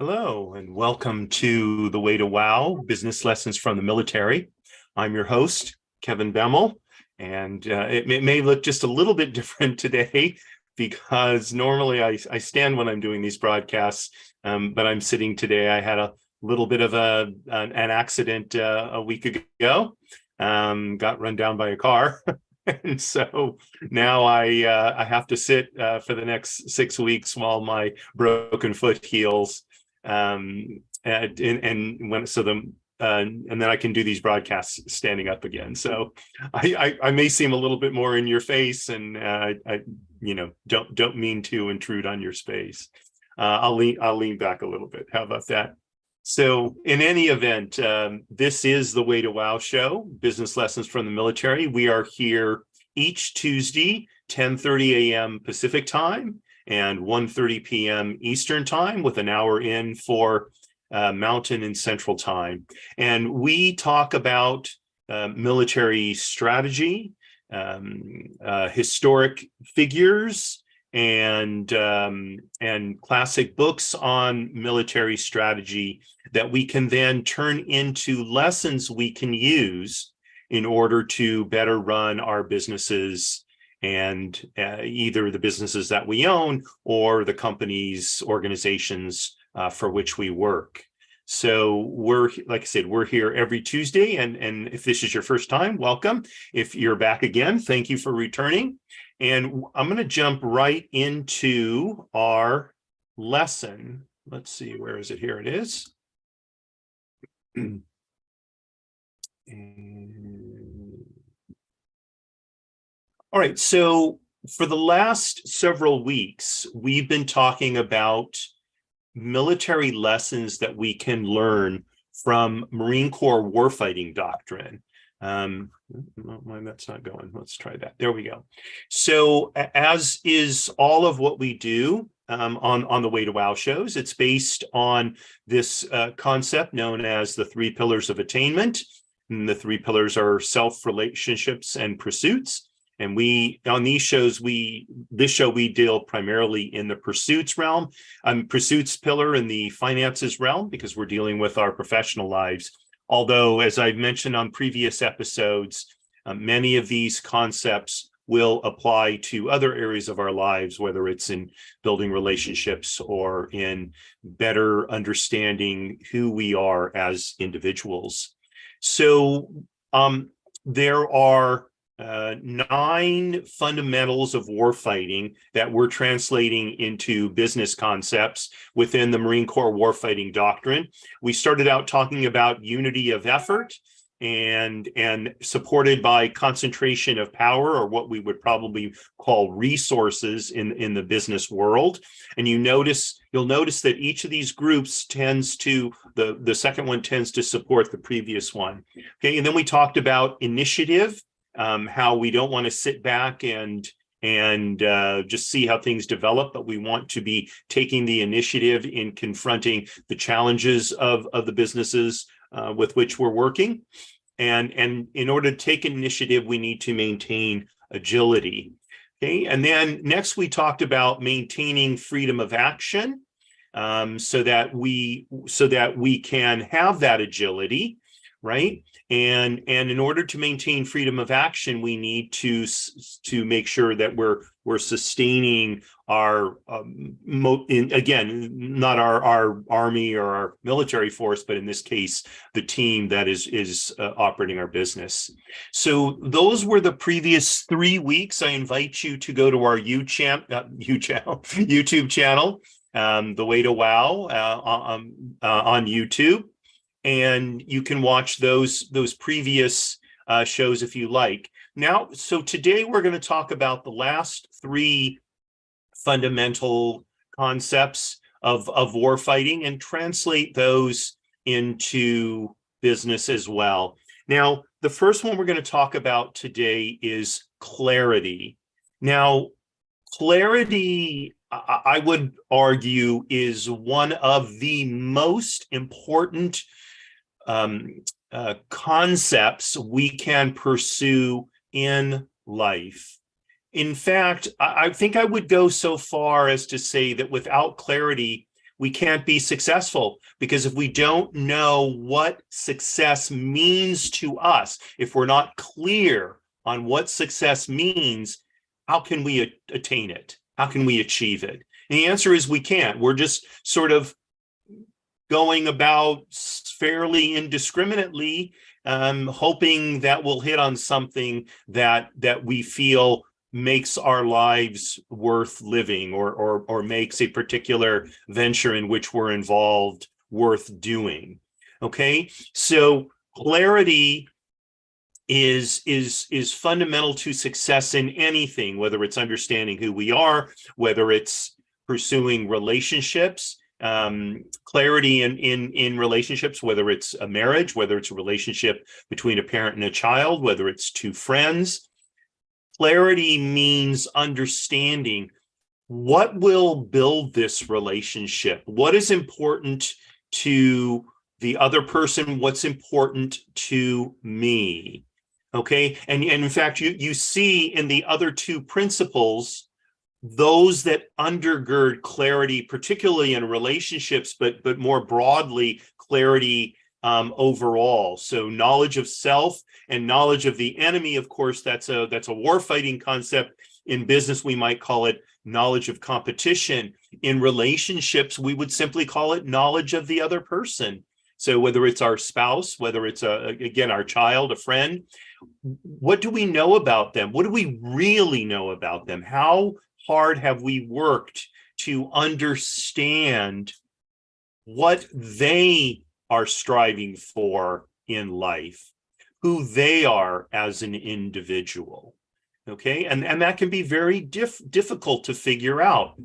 Hello, and welcome to The Way to Wow, Business Lessons from the Military. I'm your host, Kevin Bemmel, and it may look just a little bit different today because normally I stand when I'm doing these broadcasts, but I'm sitting today. I had a little bit of an accident a week ago, got run down by a car. And so now I have to sit for the next 6 weeks while my broken foot heals. And when so the and then I can do these broadcasts standing up again. So I may seem a little bit more in your face, and I don't mean to intrude on your space. I'll lean back a little bit. How about that? So in any event, this is the Way to Wow show, Business Lessons from the Military. We are here each Tuesday, 10:30 a.m. Pacific time and 1:30 p.m. Eastern time, with an hour in for Mountain and Central time. And we talk about military strategy, historic figures, and classic books on military strategy that we can then turn into lessons we can use in order to better run our businesses, and either the businesses that we own or the companies, organizations for which we work. So like I said, we're here every Tuesday, and if this is your first time, welcome. If you're back again, thank you for returning. And I'm going to jump right into our lesson. Let's see, where is it? Here it is. All right, so for the last several weeks, we've been talking about military lessons that we can learn from Marine Corps Warfighting doctrine. That's not going. Let's try that. There we go. So as is all of what we do on the Way to Wow shows, it's based on this concept known as the 3 pillars of attainment. And the 3 pillars are self, relationships, and pursuits. And on these shows, this show we deal primarily in the pursuits realm, pursuits pillar in the finances realm, because we're dealing with our professional lives. Although, as I've mentioned on previous episodes, many of these concepts will apply to other areas of our lives, whether it's in building relationships or in better understanding who we are as individuals. So there are 9 fundamentals of warfighting that we're translating into business concepts within the Marine Corps Warfighting doctrine. We started out talking about unity of effort and supported by concentration of power, or what we would probably call resources in the business world. And you'll notice that each of these groups tends to, the second one tends to support the previous one. Okay, and then we talked about initiative, how we don't want to sit back and just see how things develop, but we want to be taking the initiative in confronting the challenges of the businesses with which we're working. And in order to take initiative, we need to maintain agility. Okay, and then next we talked about maintaining freedom of action, so that we can have that agility, right? And in order to maintain freedom of action, we need to make sure that we're sustaining our again, not our army or our military force, but in this case, the team that is operating our business. So those were the previous 3 weeks. I invite you to go to our YouTube channel, The Way to Wow, on YouTube. And you can watch those previous shows if you like. Now, so today we're going to talk about the last 3 fundamental concepts of warfighting and translate those into business as well. Now, the first one we're going to talk about today is clarity. Now, clarity, I would argue, is one of the most important concepts we can pursue in life. In fact, I think I would go so far as to say that without clarity, we can't be successful, because if we don't know what success means to us, if we're not clear on what success means, how can we attain it? How can we achieve it? And the answer is we can't. We're just sort of going about fairly indiscriminately, hoping that we'll hit on something that we feel makes our lives worth living, or makes a particular venture in which we're involved worth doing. Okay, so clarity is fundamental to success in anything, whether it's understanding who we are, whether it's pursuing relationships, clarity in relationships, whether it's a marriage, whether it's a relationship between a parent and a child, whether it's two friends. Clarity means understanding what will build this relationship, what is important to the other person, what's important to me. Okay, and in fact, you see in the other two principles, those that undergird clarity, particularly in relationships, but more broadly, clarity overall. So knowledge of self and knowledge of the enemy. Of course, that's a warfighting concept. In business, we might call it knowledge of competition. In relationships, we would simply call it knowledge of the other person. So whether it's our spouse, whether it's again our child, a friend, what do we know about them? What do we really know about them? How hard have we worked to understand what they are striving for in life, who they are as an individual? Okay, and that can be very difficult to figure out.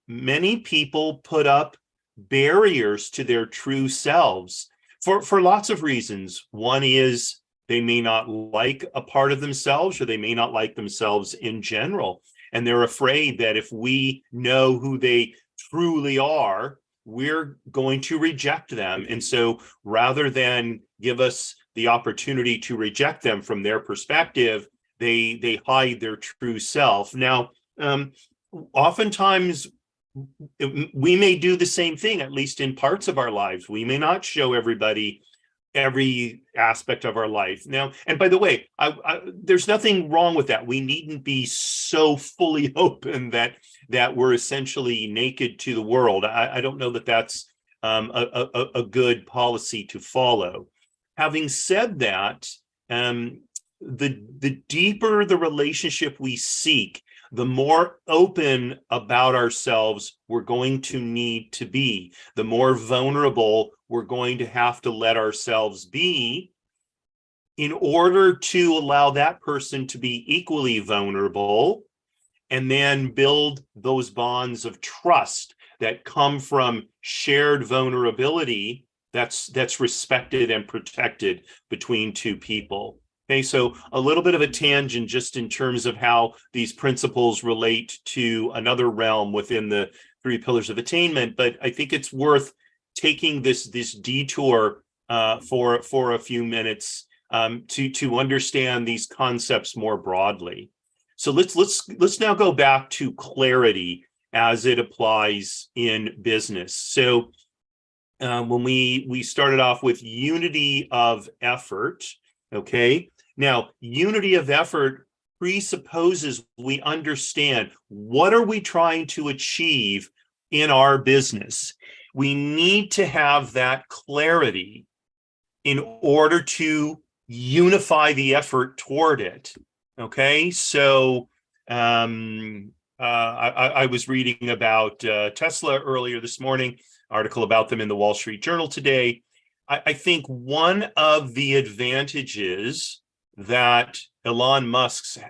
Many people put up barriers to their true selves for lots of reasons. One is they may not like a part of themselves, or they may not like themselves in general. And they're afraid that if we know who they truly are, we're going to reject them. And so rather than give us the opportunity to reject them from their perspective, they hide their true self. Now, oftentimes we may do the same thing, at least in parts of our lives. We may not show everybody every aspect of our life. Now, and by the way, there's nothing wrong with that. We needn't be so fully open that we're essentially naked to the world. I don't know that that's a good policy to follow. Having said that, the deeper the relationship we seek, the more open about ourselves we're going to need to be, the more vulnerable we're going to have to let ourselves be in order to allow that person to be equally vulnerable, and then build those bonds of trust that come from shared vulnerability that's respected and protected between two people. Okay, so a little bit of a tangent just in terms of how these principles relate to another realm within the three pillars of attainment, but I think it's worth taking this detour for a few minutes to understand these concepts more broadly. So let's now go back to clarity as it applies in business. So when we started off with unity of effort, okay. Now, unity of effort presupposes we understand what are we trying to achieve in our business. We need to have that clarity in order to unify the effort toward it. Okay, so I was reading about Tesla earlier this morning, article about them in the Wall Street Journal today. I think one of the advantages that Elon Musk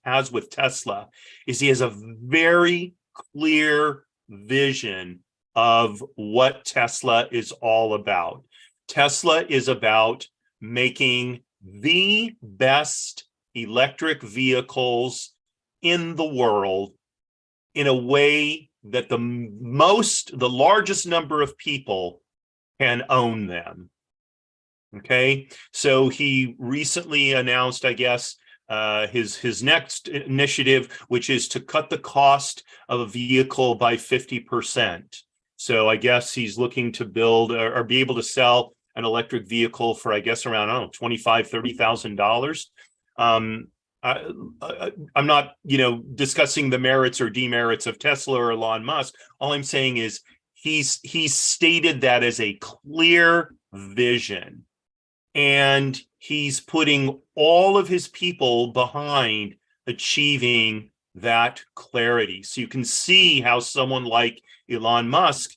has with Tesla is he has a very clear vision of what Tesla is all about. Tesla is about making the best electric vehicles in the world in a way that the largest number of people can own them. Okay, so he recently announced, I guess, his next initiative, which is to cut the cost of a vehicle by 50%. So I guess he's looking to build or be able to sell an electric vehicle for, I guess, around, I don't know, $25,000-$30,000. I'm not, discussing the merits or demerits of Tesla or Elon Musk. All I'm saying is he's stated that as a clear vision, and he's putting all of his people behind achieving that clarity. So you can see how someone like Elon Musk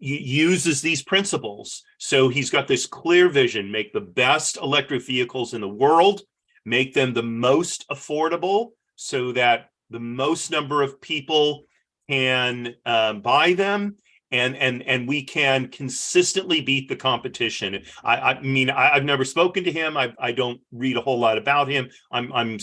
uses these principles. So he's got this clear vision: make the best electric vehicles in the world, make them the most affordable so that the most number of people can buy them, and we can consistently beat the competition. I mean, I've never spoken to him. I don't read a whole lot about him. I'm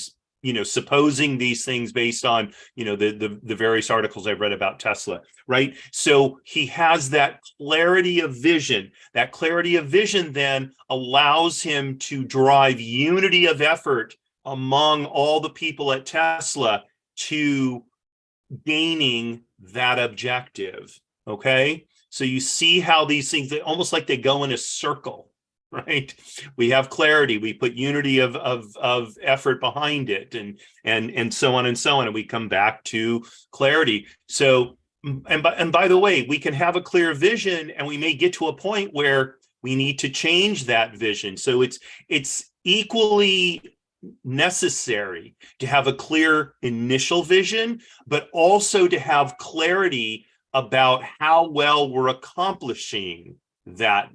supposing these things based on the various articles I've read about Tesla, right? So he has that clarity of vision. That clarity of vision then allows him to drive unity of effort among all the people at Tesla to gaining that objective. Okay, so you see how these things, they almost like they go in a circle, right? We have clarity, we put unity of effort behind it, and so on and so on, and we come back to clarity. So, and by the way, we can have a clear vision, and we may get to a point where we need to change that vision. So it's equally necessary to have a clear initial vision, but also to have clarity about how well we're accomplishing that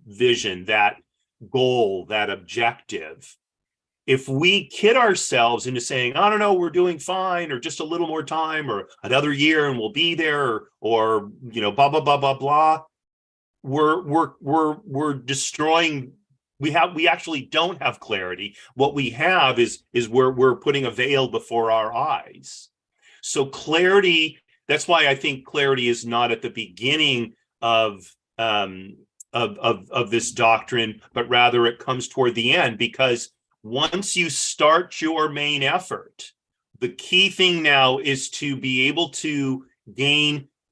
vision, that goal, that objective. If we kid ourselves into saying, I don't know, we're doing fine, or just a little more time, or another year and we'll be there, or blah blah blah blah blah, we're destroying. We actually don't have clarity. What we have is we're putting a veil before our eyes. So clarity. That's why I think clarity is not at the beginning of this doctrine, but rather it comes toward the end, because once you start your main effort, the key thing now is to be able to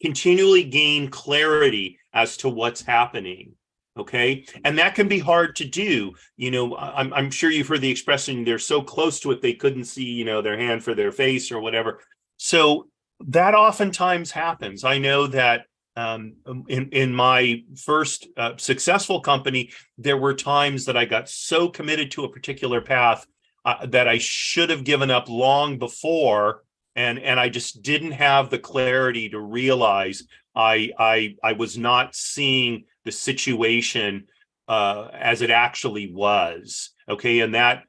continually gain clarity as to what's happening. Okay, and that can be hard to do. I'm sure you've heard the expression, they're so close to it they couldn't see their hand for their face or whatever. So that oftentimes happens. I know that in my first successful company, there were times that I got so committed to a particular path that I should have given up long before, and I just didn't have the clarity to realize I was not seeing the situation as it actually was. Okay, and that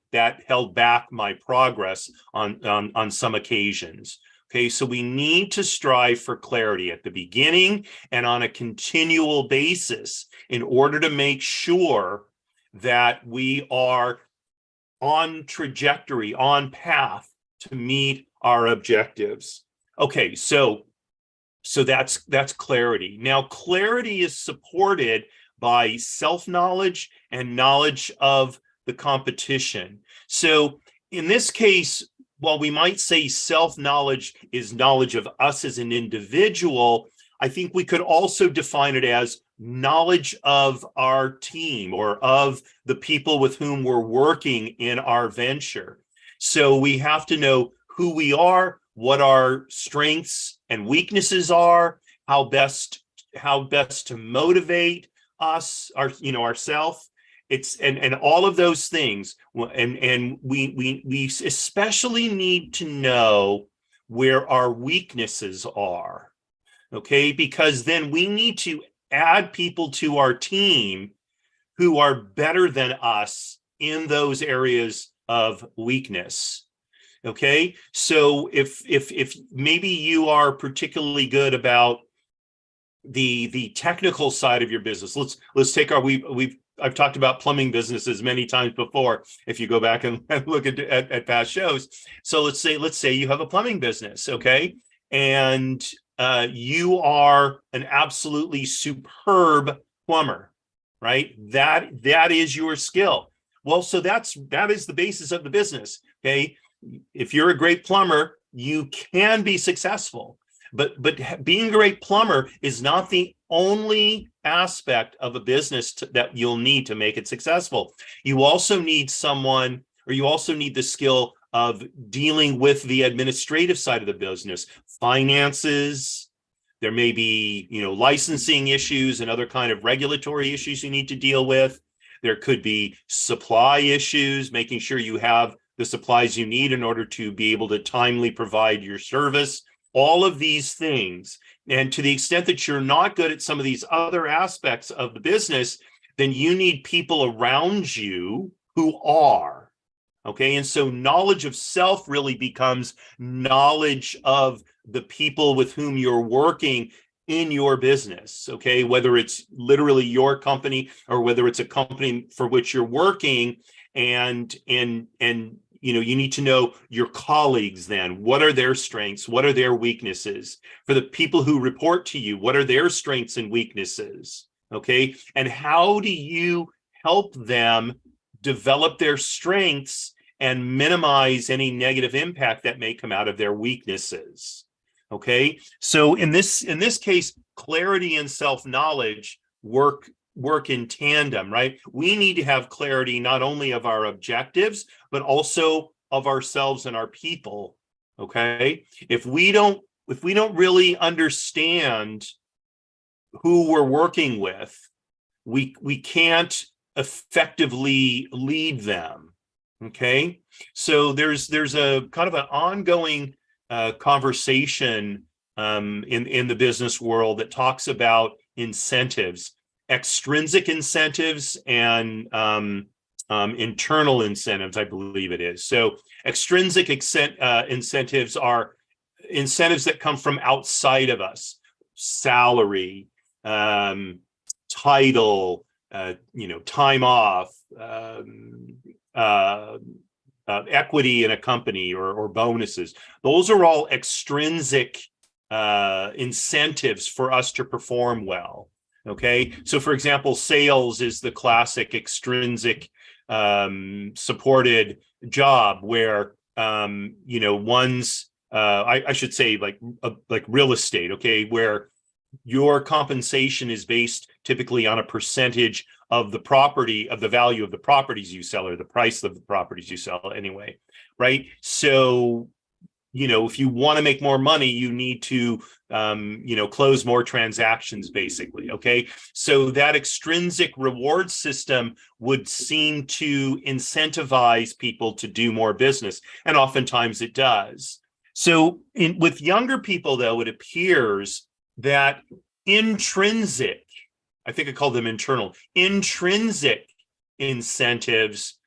held back my progress on some occasions. Okay, so we need to strive for clarity at the beginning and on a continual basis in order to make sure that we are on trajectory, on path to meet our objectives. Okay, so that's clarity. Now, clarity is supported by self-knowledge and knowledge of the competition. So in this case, while we might say self-knowledge is knowledge of us as an individual, I think we could also define it as knowledge of our team or of the people with whom we're working in our venture. So we have to know who we are, what our strengths and weaknesses are, how best to motivate us, ourselves. It's and all of those things, and we especially need to know where our weaknesses are, okay? Because then we need to add people to our team who are better than us in those areas of weakness. Okay, so if maybe you are particularly good about the technical side of your business, let's take I've talked about plumbing businesses many times before, if you go back and look at past shows. So let's say you have a plumbing business, okay? And you are an absolutely superb plumber, right? That is your skill. Well, so that is the basis of the business, okay? If you're a great plumber, you can be successful. But being a great plumber is not the only aspect of a business that you'll need to make it successful. You also need someone, or you also need the skill of dealing with the administrative side of the business, finances. There may be, licensing issues and other kind of regulatory issues you need to deal with. There could be supply issues, making sure you have the supplies you need in order to be able to timely provide your service. All of these things. And to the extent that you're not good at some of these other aspects of the business, then you need people around you who are. Okay. And so knowledge of self really becomes knowledge of the people with whom you're working in your business. Okay. Whether it's literally your company or whether it's a company for which you're working, and you need to know your colleagues then. What are their strengths? What are their weaknesses? For the people who report to you, what are their strengths and weaknesses? Okay. And how do you help them develop their strengths and minimize any negative impact that may come out of their weaknesses? Okay. So in this case, clarity and self-knowledge work in tandem, right? We need to have clarity not only of our objectives, but also of ourselves and our people. Okay. If we don't really understand who we're working with, we can't effectively lead them. Okay. So there's a kind of an ongoing conversation in the business world that talks about incentives, extrinsic incentives and internal incentives, I believe it is. So extrinsic incentives are incentives that come from outside of us: salary, title, time off, equity in a company, or bonuses. Those are all extrinsic incentives for us to perform well. Okay, so for example, sales is the classic extrinsic supported job where one's I should say like real estate. Okay, where your compensation is based typically on a percentage of the property, of the value of the properties you sell, or the price of the properties you sell anyway, right? So if you want to make more money, you need to close more transactions, basically. Okay, so that extrinsic reward system would seem to incentivize people to do more business, and oftentimes it does. So with younger people, though, it appears that intrinsic, I think I call them internal, intrinsic incentives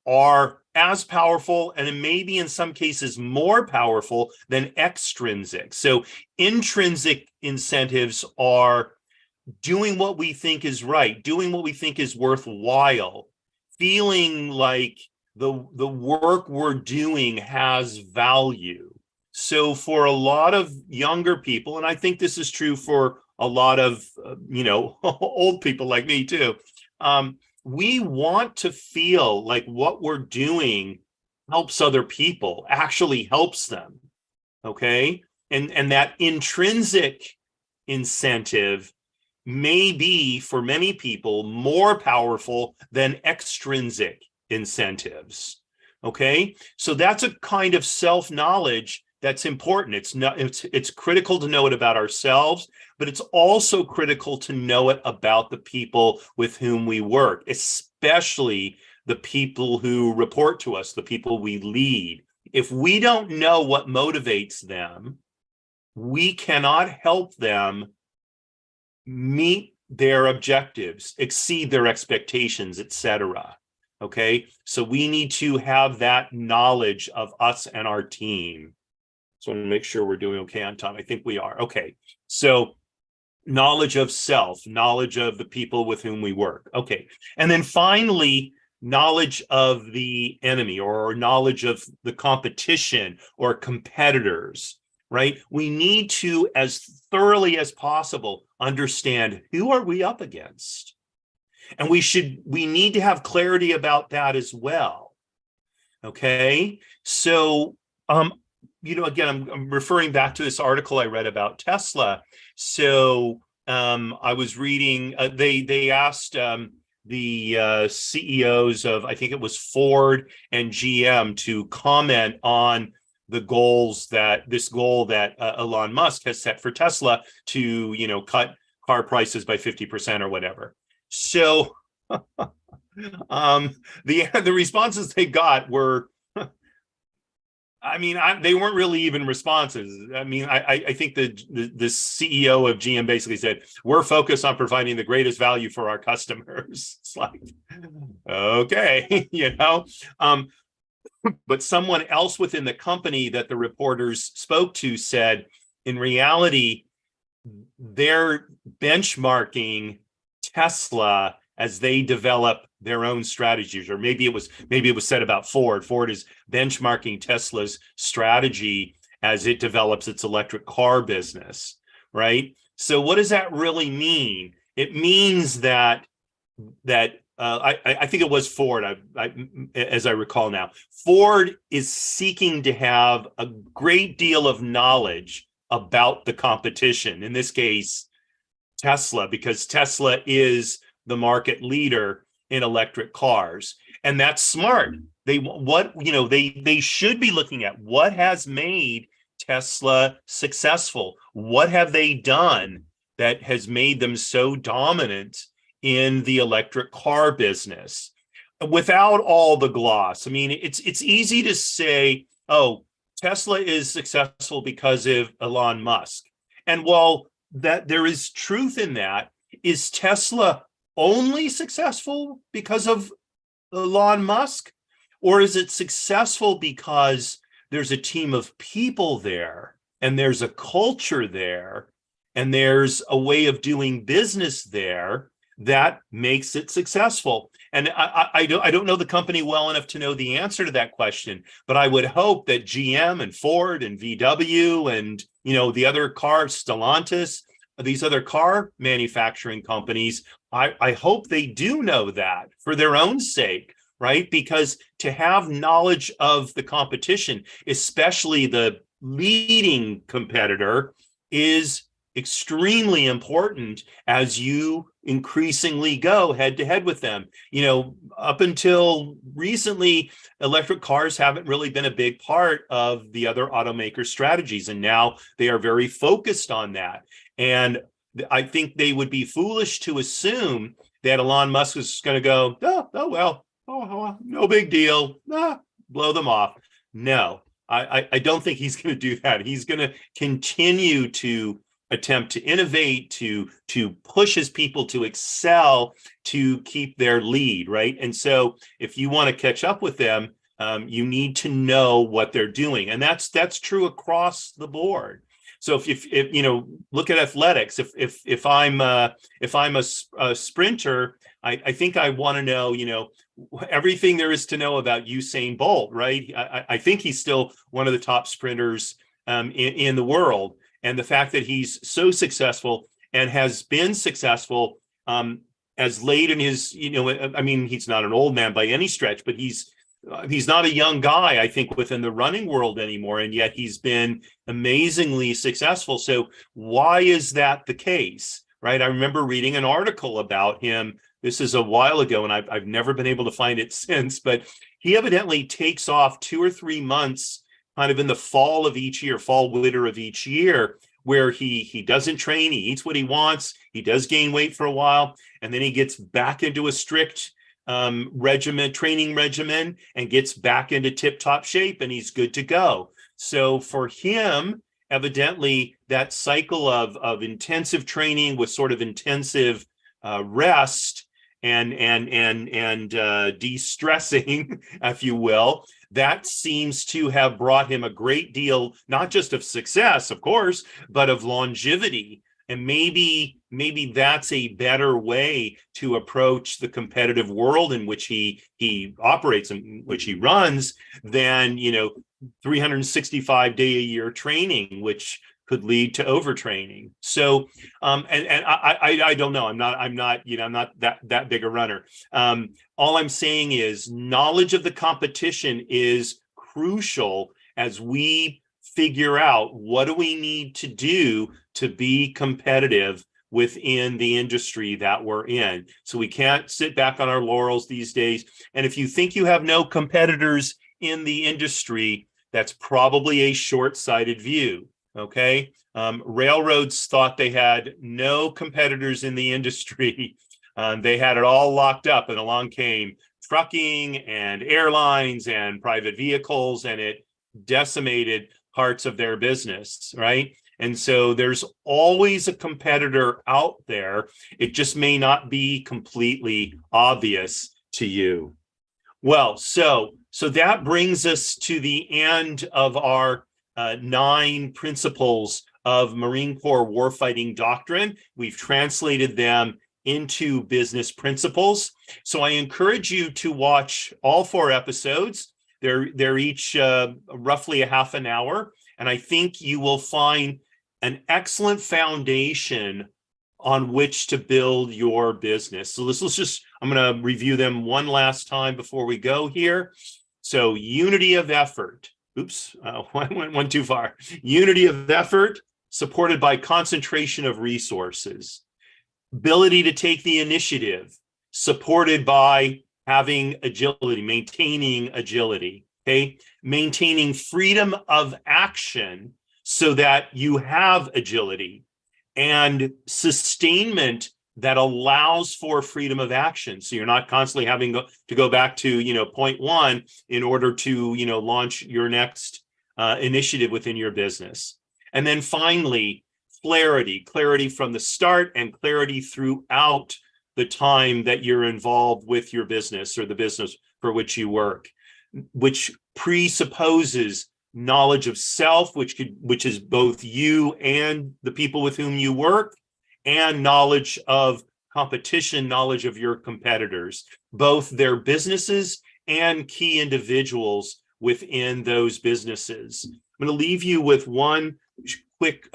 are as powerful, and maybe in some cases more powerful than extrinsic. So intrinsic incentives are doing what we think is right, doing what we think is worthwhile, feeling like the work we're doing has value. So for a lot of younger people, and I think this is true for a lot of old people like me too, we want to feel like what we're doing helps other people, actually helps them. Okay, and that intrinsic incentive may be, for many people, more powerful than extrinsic incentives. Okay, so that's a kind of self-knowledge that's important. It's critical to know it about ourselves, but it's also critical to know it about the people with whom we work, especially the people who report to us, the people we lead. If we don't know what motivates them, we cannot help them meet their objectives, exceed their expectations, etc. Okay, so we need to have that knowledge of us and our team. So I want to make sure we're doing okay on time. I think we are. Okay, so knowledge of self, knowledge of the people with whom we work. Okay, and then finally, knowledge of the enemy, or knowledge of the competition or competitors, right? We need to, as thoroughly as possible, understand who are we up against. And we need to have clarity about that as well. Okay, so again, I'm referring back to this article I read about Tesla. So I was reading, they asked the CEOs of, I think it was Ford and GM, to comment on the goal that Elon Musk has set for Tesla to, cut car prices by 50% or whatever. So the responses they got were, they weren't really even responses. I think the CEO of GM basically said, we're focused on providing the greatest value for our customers. It's like, okay, but someone else within the company that the reporters spoke to said, in reality, they're benchmarking Tesla as they develop their own strategies. Or maybe it was said about Ford. Ford is benchmarking Tesla's strategy as it develops its electric car business, right? So what does that really mean? It means that I think it was Ford, as I recall now. Ford is seeking to have a great deal of knowledge about the competition. In this case, Tesla, because Tesla is the market leader in electric cars, and that's smart. They should be looking at what has made Tesla successful. What have they done that has made them so dominant in the electric car business, without all the gloss? It's easy to say, oh, Tesla is successful because of Elon Musk. And while that there is truth in that, is Tesla only successful because of Elon Musk? Or is it successful because there's a team of people there, and there's a culture there, and there's a way of doing business there that makes it successful? And I don't know the company well enough to know the answer to that question, but I would hope that GM and Ford and VW and the other car, Stellantis, these other car manufacturing companies, I hope they do know that for their own sake, right? Because to have knowledge of the competition, especially the leading competitor, is extremely important as you increasingly go head to head with them. Up until recently, electric cars haven't really been a big part of the other automakers' strategies, and now they are very focused on that. And I think they would be foolish to assume that Elon Musk is going to go, no big deal, blow them off. No, I don't think he's going to do that. He's going to continue to attempt to innovate, to push his people to excel, to keep their lead, right? And so if you want to catch up with them, you need to know what they're doing. And that's true across the board. So if look at athletics, if I'm a sprinter, I think I want to know, everything there is to know about Usain Bolt, right? I think he's still one of the top sprinters in the world. And the fact that he's so successful and has been successful as late in his, he's not an old man by any stretch, but he's not a young guy, I think, within the running world anymore. And yet he's been amazingly successful. So why is that the case, right? I remember reading an article about him. This is a while ago, and I've never been able to find it since, but he evidently takes off 2 or 3 months kind of in the fall of each year, fall, winter of each year, where he doesn't train, he eats what he wants, he does gain weight for a while, and then he gets back into a strict training regimen, and gets back into tip-top shape, and he's good to go. So for him, evidently, that cycle of intensive training with sort of intensive rest and de-stressing, if you will, that seems to have brought him a great deal, not just of success, of course, but of longevity. And maybe that's a better way to approach the competitive world in which he operates, in which he runs, than 365-day-a-year training, which could lead to overtraining. So I don't know. I'm not that big a runner. All I'm saying is knowledge of the competition is crucial as we figure out what do we need to do to be competitive within the industry that we're in. So we can't sit back on our laurels these days. And if you think you have no competitors in the industry, that's probably a short-sighted view, okay? Railroads thought they had no competitors in the industry. They had it all locked up, and along came trucking and airlines and private vehicles, and it decimated parts of their business, right? And so there's always a competitor out there. It just may not be completely obvious to you. Well, so that brings us to the end of our 9 principles of Marine Corps warfighting doctrine. We've translated them into business principles. So I encourage you to watch all 4 episodes. They're each roughly a half an hour. And I think you will find an excellent foundation on which to build your business. So let's just, I'm going to review them one last time before we go here. So unity of effort. Oops, went too far. Unity of effort supported by concentration of resources. Ability to take the initiative supported by having agility, maintaining agility, okay? Maintaining freedom of action so that you have agility, and sustainment that allows for freedom of action. So you're not constantly having to go back to, point 1 in order to, launch your next initiative within your business. And then finally, clarity from the start and clarity throughout the time that you're involved with your business or the business for which you work, which presupposes knowledge of self, which is both you and the people with whom you work, and knowledge of competition, knowledge of your competitors, both their businesses and key individuals within those businesses. I'm going to leave you with one quick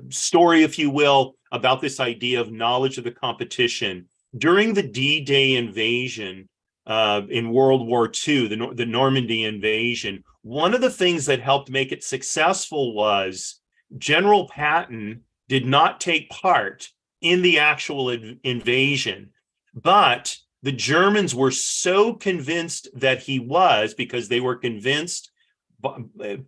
story, if you will, about this idea of knowledge of the competition. During the D-Day invasion in World War II, the Normandy invasion, one of the things that helped make it successful was General Patton did not take part in the actual invasion, but the Germans were so convinced that he was, because they were convinced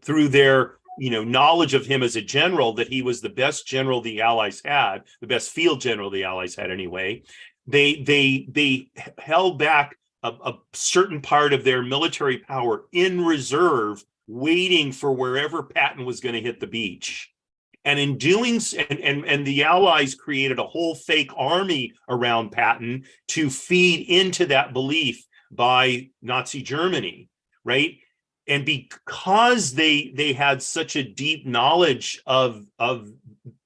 through their knowledge of him as a general, that he was the best general the Allies had, the best field general the Allies had anyway. They held back a certain part of their military power in reserve, waiting for wherever Patton was going to hit the beach. And in doing, and the Allies created a whole fake army around Patton to feed into that belief by Nazi Germany, right? And because they had such a deep knowledge of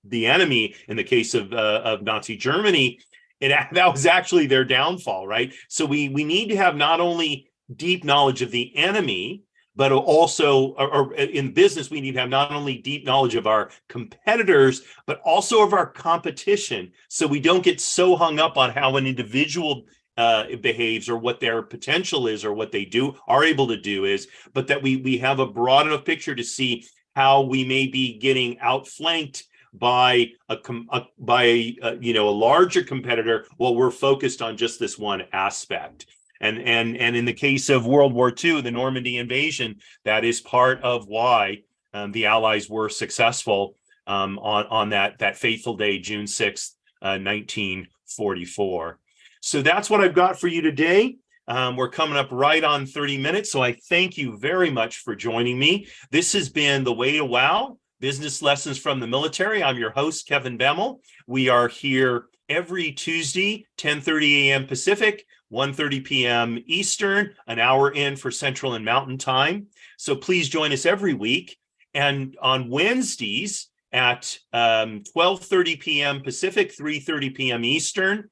the enemy, in the case of Nazi Germany, that was actually their downfall, right? So we need to have not only deep knowledge of the enemy, but also, or in business, we need to have not only deep knowledge of our competitors, but also of our competition. So we don't get so hung up on how an individual behaves or what their potential is or what they are able to do is, but that we have a broad enough picture to see how we may be getting outflanked by a larger competitor while we're focused on just this one aspect. And in the case of World War II, the Normandy invasion, that is part of why the Allies were successful on that fateful day, June 6th, 1944. So that's what I've got for you today. We're coming up right on 30 minutes, so I thank you very much for joining me. This has been The Way to Wow, Business Lessons from the Military. I'm your host, Kevin Bemmel. We are here every Tuesday, 10:30 a.m. Pacific, 1:30 p.m. Eastern, an hour in for Central and Mountain Time. So please join us every week. And on Wednesdays at 12:30 p.m. Pacific, 3:30 p.m. Eastern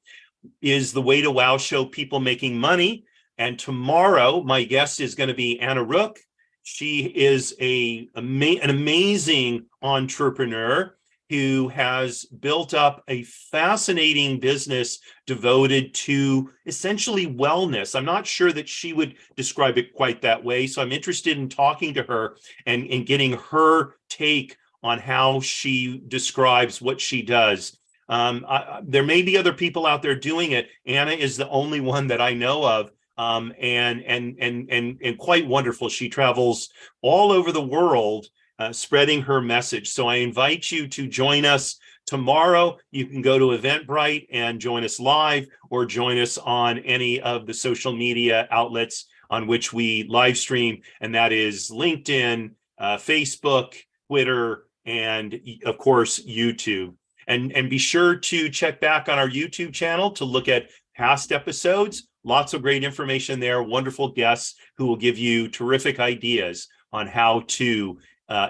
is the Way to Wow show, People Making Money. And tomorrow, my guest is going to be Anna Rook. She is an amazing entrepreneur. who has built up a fascinating business devoted to essentially wellness. I'm not sure that she would describe it quite that way. So I'm interested in talking to her and getting her take on how she describes what she does. There may be other people out there doing it. Anna is the only one that I know of. And quite wonderful. She travels all over the world spreading her message. So I invite you to join us tomorrow. You can go to Eventbrite and join us live, or join us on any of the social media outlets on which we live stream, and that is LinkedIn, Facebook, Twitter, and of course, YouTube. And be sure to check back on our YouTube channel to look at past episodes. Lots of great information there, wonderful guests who will give you terrific ideas on how to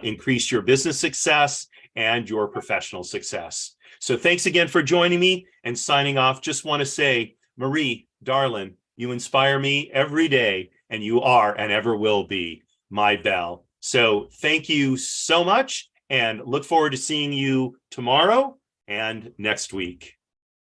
increase your business success and your professional success. So thanks again for joining me, and signing off. Just want to say, Marie, darling, you inspire me every day, and you are and ever will be my belle. So thank you so much, and look forward to seeing you tomorrow and next week.